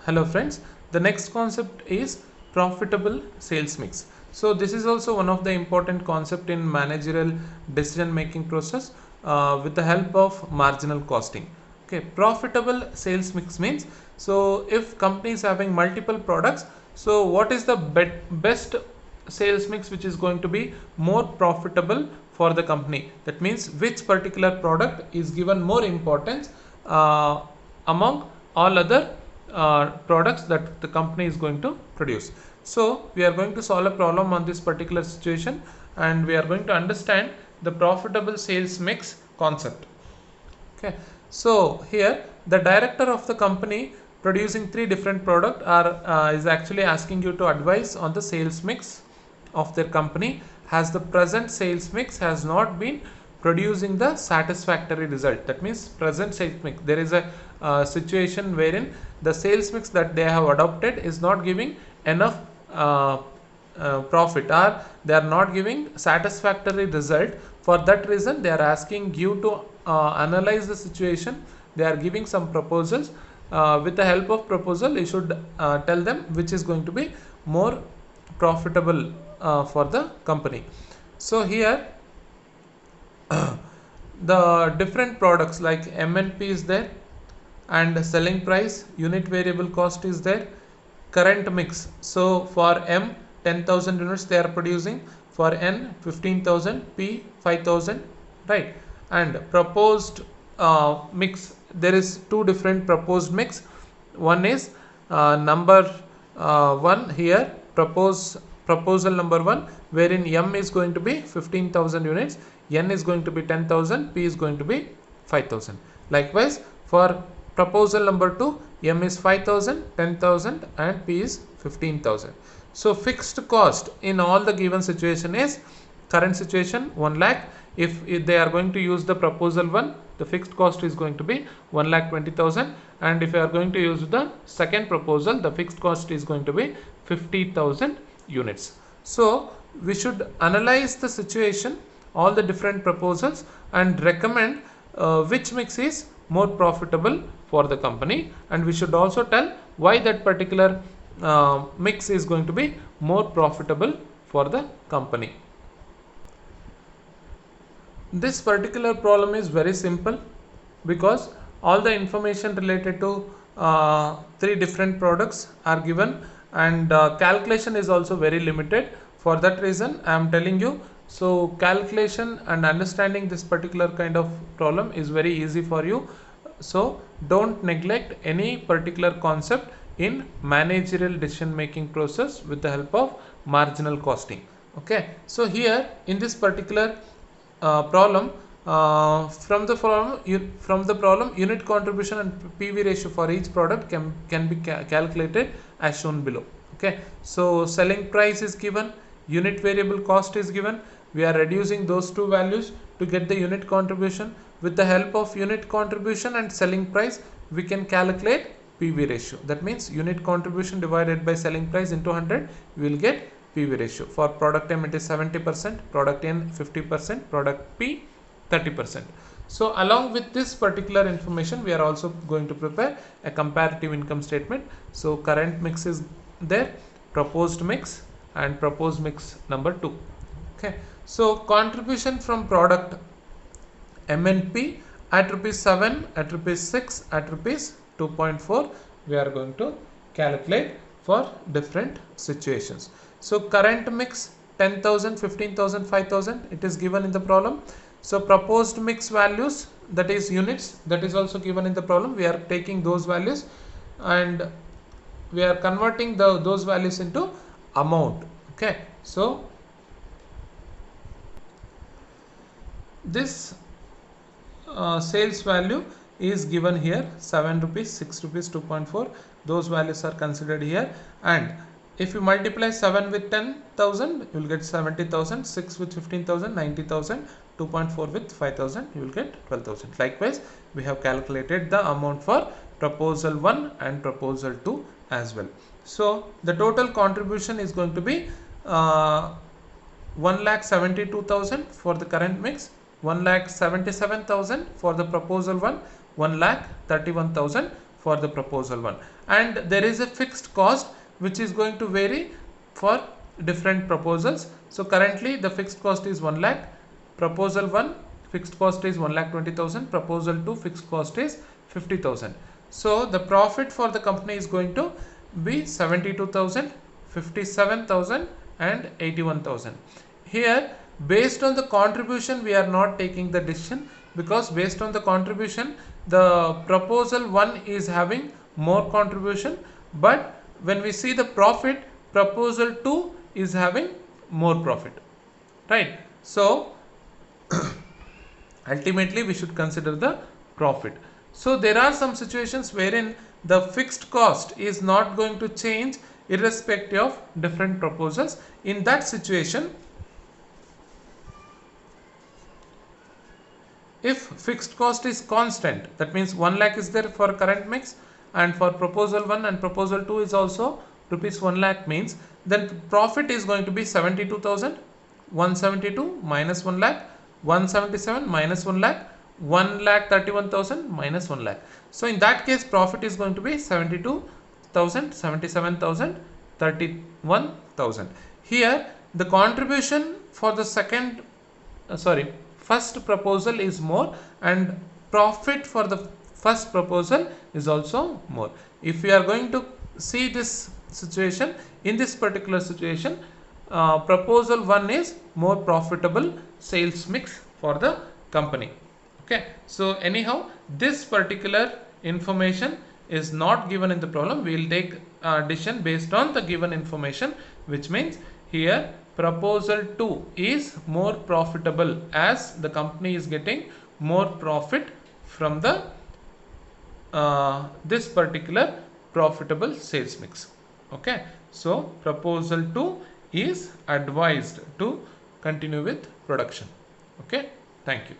Hello friends, the next concept is profitable sales mix. So this is also one of the important concept in managerial decision making process with the help of marginal costing. Okay, profitable sales mix means, so if company is having multiple products, so what is the best sales mix which is going to be more profitable for the company? That means which particular product is given more importance among all other products that the company is going to produce. So we are going to solve a problem on this particular situation, and we are going to understand the profitable sales mix concept. Okay, so here the director of the company producing three different products is actually asking you to advise on the sales mix of their company, as the present sales mix has not been producing the satisfactory result. That means present sales mix, there is a situation wherein the sales mix that they have adopted is not giving enough profit, or they are not giving satisfactory result. For that reason they are asking you to analyze the situation. They are giving some proposals. With the help of proposal you should tell them which is going to be more profitable for the company. So here the different products like MNP is there, and selling price, unit variable cost is there, current mix. So for M 10,000 units they are producing, for N 15,000, P 5,000, right? And proposed mix, there is two different proposed mix. One is number one here, proposal number one, wherein M is going to be 15,000 units, N is going to be 10,000, P is going to be 5,000. Likewise for proposal number 2, M is 5,000, 10,000 and P is 15,000. So fixed cost in all the given situation is, current situation 1 lakh. If they are going to use the proposal 1, the fixed cost is going to be 1,20,000, and if you are going to use the second proposal, the fixed cost is going to be 50,000 units. So we should analyze the situation, all the different proposals, and recommend which mix is more profitable for the company, and we should also tell why that particular mix is going to be more profitable for the company. This particular problem is very simple because all the information related to three different products are given, and calculation is also very limited. For that reason I am telling you, so calculation and understanding this particular kind of problem is very easy for you. So don't neglect any particular concept in managerial decision making process with the help of marginal costing. Okay, so here in this particular problem, from the problem unit contribution and PV ratio for each product can be calculated as shown below. Okay, so selling price is given, unit variable cost is given. We are reducing those two values to get the unit contribution. With the help of unit contribution and selling price, we can calculate PV ratio. That means unit contribution divided by selling price into 100, we will get PV ratio. For product M it is 70%, product N 50%, product P 30%. So along with this particular information, we are also going to prepare a comparative income statement. So current mix is there, proposed mix, and proposed mix number 2. Okay, so contribution from product MNP at rupees 7, at rupees 6, at rupees 2.4, we are going to calculate for different situations. So current mix 10,000, 15,000, 5,000, it is given in the problem. So proposed mix values, that is units, that is also given in the problem. We are taking those values and we are converting those values into amount. Okay, so this sales value is given here, 7 rupees, 6 rupees, 2.4, those values are considered here. And if you multiply 7 with 10,000, you will get 70,000, 6 with 15,000, 90,000, 2.4 with 5,000, you will get 12,000. Likewise, we have calculated the amount for proposal 1 and proposal 2 as well. So the total contribution is going to be 1,72,000 for the current mix, 1,77,000 for the proposal 1, 1,31,000 for the proposal 1, and there is a fixed cost which is going to vary for different proposals. So currently the fixed cost is 1 lakh, proposal 1 fixed cost is 1,20,000, proposal 2 fixed cost is 50,000. So the profit for the company is going to be 72,000, 57,000 and 81,000. Here based on the contribution we are not taking the decision, because based on the contribution the proposal 1 is having more contribution, but when we see the profit, proposal 2 is having more profit, right? So ultimately we should consider the profit. So there are some situations wherein the fixed cost is not going to change irrespective of different proposals. In that situation, if fixed cost is constant, that means 1 lakh is there for current mix, and for proposal 1 and proposal 2 is also rupees 1 lakh, means then profit is going to be 72,000, 172 minus 1 lakh, 177 minus 1 lakh, 1,31,000 minus 1 lakh. So in that case profit is going to be 72,000, 77,000, 31,000. Here the contribution for the first proposal is more, and profit for the first proposal is also more. If we are going to see this situation, in this particular situation, proposal 1 is more profitable sales mix for the company. Okay, so anyhow this particular information is not given in the problem. We will take decision based on the given information, which means here proposal 2 is more profitable as the company is getting more profit from the this particular profitable sales mix. Okay, so proposal 2 is advised to continue with production. Okay, thank you.